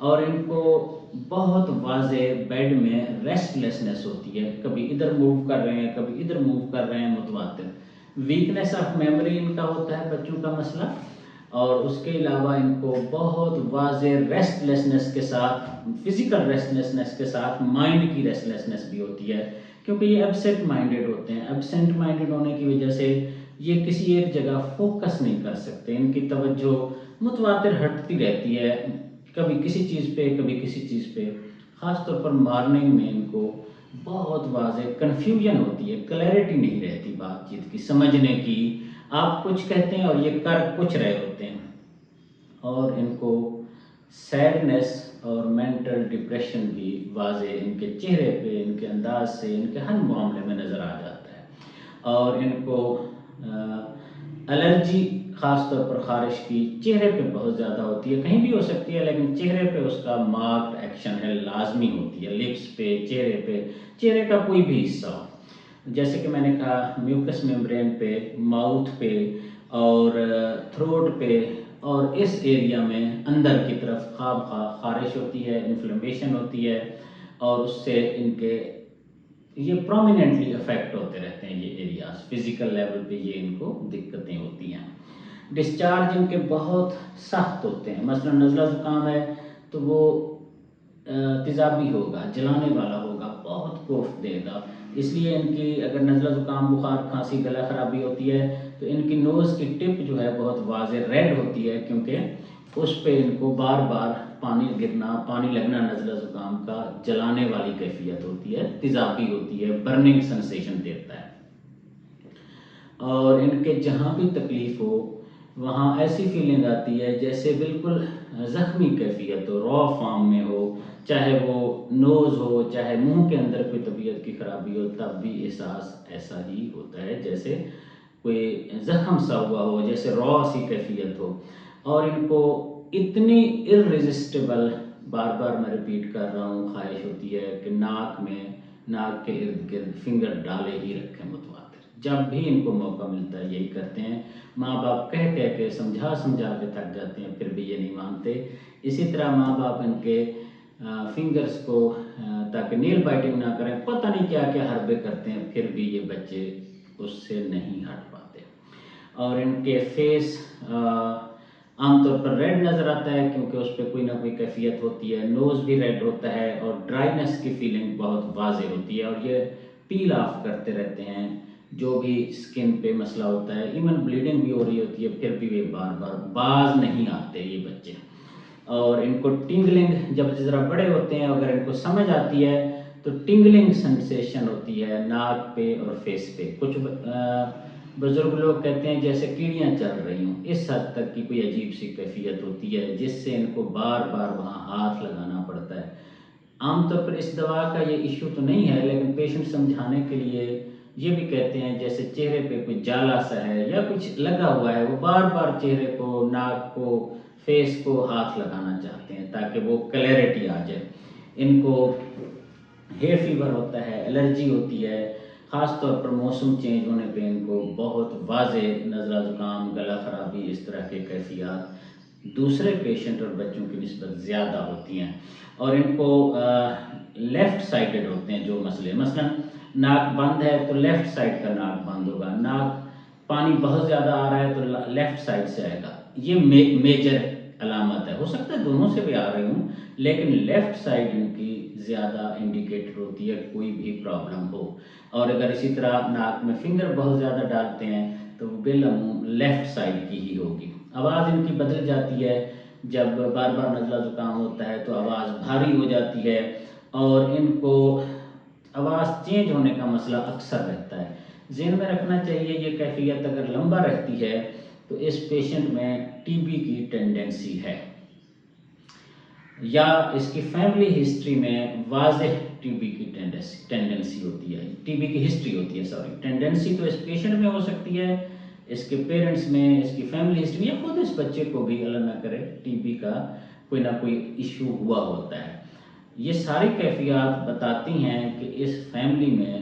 اور ان کو بہت واضح بیڈ میں ریسٹ لیسنس ہوتی ہے، کبھی ادھر موو کر رہے ہیں کبھی ادھر موو کر رہے ہیں متواتر. ویکنیس آف میموری ان کا ہوتا ہے بچوں کا مسئلہ، اور اس کے علاوہ ان کو بہت واضح ریسٹ لیسنس کے ساتھ، فزیکل ریسٹ لیسنس کے ساتھ مائنڈ کی ریسٹ لیسنس بھی ہوتی ہے، کیونکہ یہ ایبسینٹ مائنڈیڈ ہوتے ہیں. ایبسینٹ مائنڈیڈ ہونے کی وجہ سے یہ کسی ایک جگہ فوکس نہیں کر سکتے، ان کی توجہ متواتر ہٹتی رہتی ہے، کبھی کسی چیز پہ کبھی کسی چیز پہ. خاص طور پر مارننگ میں ان کو بہت واضح کنفیوژن ہوتی ہے، کلیئرٹی نہیں رہتی بات چیت کی، سمجھنے کی. آپ کچھ کہتے ہیں اور یہ کر کچھ رہے ہوتے ہیں. اور ان کو سیڈنس اور مینٹل ڈپریشن بھی واضح ان کے چہرے پہ، ان کے انداز سے، ان کے ہر معاملے میں نظر آ جاتا ہے. اور ان کو الرجی خاص طور پر خارش کی چہرے پہ بہت زیادہ ہوتی ہے، کہیں بھی ہو سکتی ہے لیکن چہرے پہ اس کا مارکڈ ایکشن ہے، لازمی ہوتی ہے. لپس پہ، چہرے کا کوئی بھی حصہ ہو، جیسے کہ میں نے کہا میوکس میمبرین پہ، ماؤتھ پہ اور تھروٹ پہ، اور اس ایریا میں اندر کی طرف خواب خارش ہوتی ہے، انفلیمیشن ہوتی ہے، اور اس سے ان کے یہ پرومیننٹلی افیکٹ ہوتے رہتے ہیں یہ ایریاز. فزیکل لیول پہ یہ ان کو دقتیں ہوتی ہیں. ڈسچارج ان کے بہت سخت ہوتے ہیں، مثلا نزلہ زکام ہے تو وہ تیزابی ہوگا، جلانے والا ہوگا، بہت کوفت دے گا. اس لیے ان کی اگر نزلہ زکام، بخار، کھانسی، گلا خرابی ہوتی ہے تو ان کی نوز کی ٹپ جو ہے بہت واضح ریڈ ہوتی ہے، کیونکہ اس پہ ان کو بار بار پانی گرنا، پانی لگنا نزلہ زکام کا جلانے والی کیفیت ہوتی ہے، تیزابی ہوتی ہے، برننگ سنسیشن دیتا ہے. اور ان کے جہاں بھی تکلیف ہو وہاں ایسی فیلنگ آتی ہے جیسے بالکل زخمی کیفیت ہو، را فارم میں ہو، چاہے وہ نوز ہو، چاہے منہ کے اندر کوئی طبیعت کی خرابی ہو، تب بھی احساس ایسا ہی ہوتا ہے جیسے کوئی زخم سا ہوا ہو، جیسے را سی کیفیت ہو. اور ان کو اتنی ارریزسٹیبل، بار بار میں ریپیٹ کر رہا ہوں، خواہش ہوتی ہے کہ ناک کے ارد گرد فنگر ڈالے ہی رکھیں متواتر. جب بھی ان کو موقع ملتا ہے یہی کرتے ہیں. ماں باپ کہہ کے سمجھا کے تھک جاتے ہیں، پھر بھی یہ نہیں مانتے. اسی طرح ماں باپ ان کے فنگرز کو تاکہ نیل بائٹنگ نہ کریں، پتہ نہیں کیا کیا حربے کرتے ہیں، پھر بھی یہ بچے اس سے نہیں ہٹ پاتے. اور ان کے فیس عام طور پر ریڈ نظر آتا ہے کیونکہ اس پہ کوئی نہ کوئی کیفیت ہوتی ہے. نوز بھی ریڈ ہوتا ہے اور ڈرائینس کی فیلنگ بہت واضح ہوتی ہے، اور یہ پیل آف کرتے رہتے ہیں جو بھی اسکن پہ مسئلہ ہوتا ہے. ایون بلیڈنگ بھی ہو رہی ہوتی ہے، پھر بھی یہ بار بار باز نہیں آتے یہ بچے. اور ان کو ٹنگلنگ، جب ذرا بڑے ہوتے ہیں اگر ان کو سمجھ آتی ہے تو ٹنگلنگ سنسیشن ہوتی ہے ناک پہ اور فیس پہ. کچھ بزرگ لوگ کہتے ہیں جیسے کیڑیاں چل رہی ہوں، اس حد تک کی کوئی عجیب سی کیفیت ہوتی ہے جس سے ان کو بار بار وہاں ہاتھ لگانا پڑتا ہے. عام طور پر اس دوا کا یہ ایشو تو نہیں ہے، لیکن پیشنٹ سمجھانے کے لیے یہ بھی کہتے ہیں جیسے چہرے پہ کوئی جالا سا ہے یا کچھ لگا ہوا ہے، وہ بار بار چہرے کو، ناک کو، فیس کو ہاتھ لگانا چاہتے ہیں تاکہ وہ کلیئرٹی آ جائے. ان کو ہیئر فیور ہوتا ہے، الرجی ہوتی ہے، خاص طور پر موسم چینج ہونے پہ ان کو بہت واضح نزلہ زکام، گلا خرابی، اس طرح کے کیفیات دوسرے پیشنٹ اور بچوں کی نسبت زیادہ ہوتی ہیں. اور ان کو لیفٹ سائڈڈ ہوتے ہیں جو مسئلے، مثلا ناک بند ہے تو لیفٹ سائڈ کا ناک بند ہوگا، ناک پانی بہت زیادہ آ رہا ہے تو لیفٹ سائڈ سے آئے گا. یہ میجر علامت ہے، ہو سکتا ہے دونوں سے بھی آ رہی ہوں لیکن لیفٹ سائڈ ان کی زیادہ انڈیکیٹر ہوتی ہے کوئی بھی پرابلم ہو. اور اگر اسی طرح ناک میں فنگر بہت زیادہ ڈالتے ہیں تو وہ بالعموم لیفٹ سائڈ کی ہی ہوگی. آواز ان کی بدل جاتی ہے، جب بار بار نزلہ زکام ہوتا ہے تو آواز بھاری ہو جاتی ہے، اور ان کو آواز چینج ہونے کا مسئلہ اکثر رہتا ہے. ذہن میں رکھنا چاہیے یہ کیفیت اگر لمبا رہتی ہے تو اس پیشنٹ میں ٹی بی کی ٹینڈنسی ہے، یا اس کی فیملی ہسٹری میں واضح ٹی بی کی ٹینڈنسی ہوتی ہے، ٹی بی کی ہسٹری ہوتی ہے. ٹینڈنسی تو اس پیشنٹ میں ہو سکتی ہے، اس کے پیرنٹس میں، اس کی فیملی ہسٹری، یا خود اس بچے کو بھی اللہ نہ کرے ٹی بی کا کوئی نہ کوئی ایشو ہوا ہوتا ہے. یہ ساری کیفیات بتاتی ہیں کہ اس فیملی میں،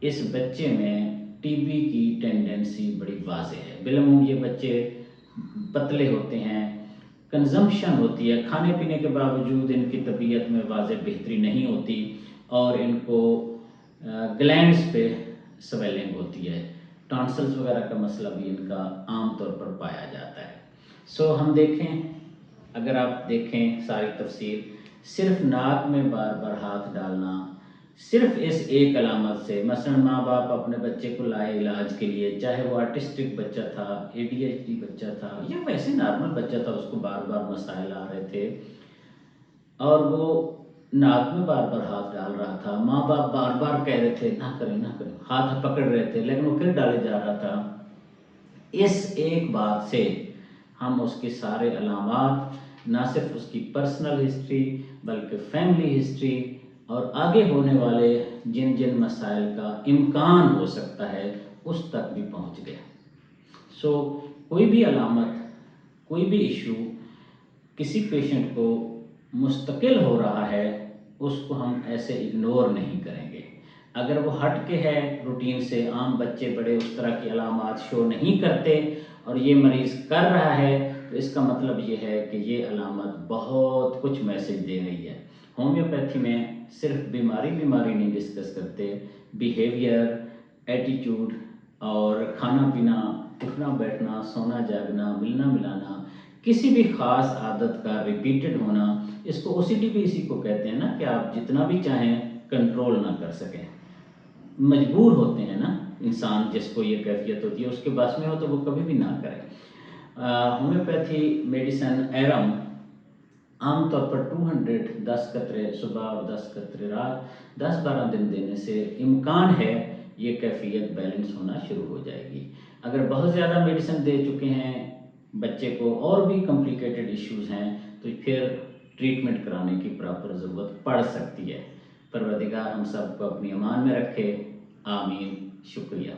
اس بچے میں ٹی بی کی ٹینڈنسی بڑی واضح ہے. بالعموم یہ بچے پتلے ہوتے ہیں، کنزمپشن ہوتی ہے، کھانے پینے کے باوجود ان کی طبیعت میں واضح بہتری نہیں ہوتی اور ان کو گلینڈز پہ سویلنگ ہوتی ہے، ٹانسلز وغیرہ کا مسئلہ بھی ان کا عام طور پر پایا جاتا ہے۔ سو ہم دیکھیں، اگر آپ دیکھیں ساری تفصیل، صرف ناک میں بار بار ہاتھ ڈالنا، صرف اس ایک علامت سے، مثلا ماں باپ اپنے بچے کو لائے علاج کے لیے، چاہے وہ آرٹسٹک بچہ تھا، ADHD بچہ تھا یا ویسے نارمل بچہ تھا، اس کو بار بار مسائل آ رہے تھے اور وہ ناک میں بار بار ہاتھ ڈال رہا تھا، ماں باپ بار بار کہہ رہے تھے نہ کریں نہ کریں، ہاتھ پکڑ رہے تھے لیکن وہ پھر ڈالے جا رہا تھا، اس ایک بات سے ہم اس کے سارے علامات، نہ صرف اس کی پرسنل ہسٹری بلکہ فیملی ہسٹری اور آگے ہونے والے جن جن مسائل کا امکان ہو سکتا ہے اس تک بھی پہنچ گیا۔ سو کوئی بھی علامت، کوئی بھی ایشو کسی پیشنٹ کو مستقل ہو رہا ہے، اس کو ہم ایسے اگنور نہیں کریں گے۔ اگر وہ ہٹ کے ہے روٹین سے، عام بچے بڑے اس طرح کی علامات شو نہیں کرتے اور یہ مریض کر رہا ہے، تو اس کا مطلب یہ ہے کہ یہ علامت بہت کچھ میسج دے رہی ہے۔ ہومیوپیتھی میں صرف بیماری نہیں ڈسکس کرتے، بیہیویئر، ایٹیٹیوڈ اور کھانا پینا، اٹھنا بیٹھنا، سونا جاگنا، ملنا ملانا، کسی بھی خاص عادت کا ریپیٹڈ ہونا، اس کو OCD بھی اسی کو کہتے ہیں نا کہ آپ جتنا بھی چاہیں کنٹرول نہ کر سکیں، مجبور ہوتے ہیں نا انسان، جس کو یہ کیفیت ہوتی ہے اس کے بس میں ہو تو وہ کبھی بھی نہ کرے۔ ہومیوپیتھی میڈیسن ایرم عام طور پر 200 10 قطرے صبح اور 10 قطرے رات 10-12 دن دینے سے امکان ہے یہ کیفیت بیلنس ہونا شروع ہو جائے گی۔ اگر بہت زیادہ میڈیسن دے چکے ہیں بچے کو اور بھی کمپلیکیٹڈ ایشوز ہیں تو پھر ٹریٹمنٹ کرانے کی پراپر ضرورت پڑ سکتی ہے۔ پروردگار ہم سب کو اپنی امان میں رکھے، آمین، شکریہ۔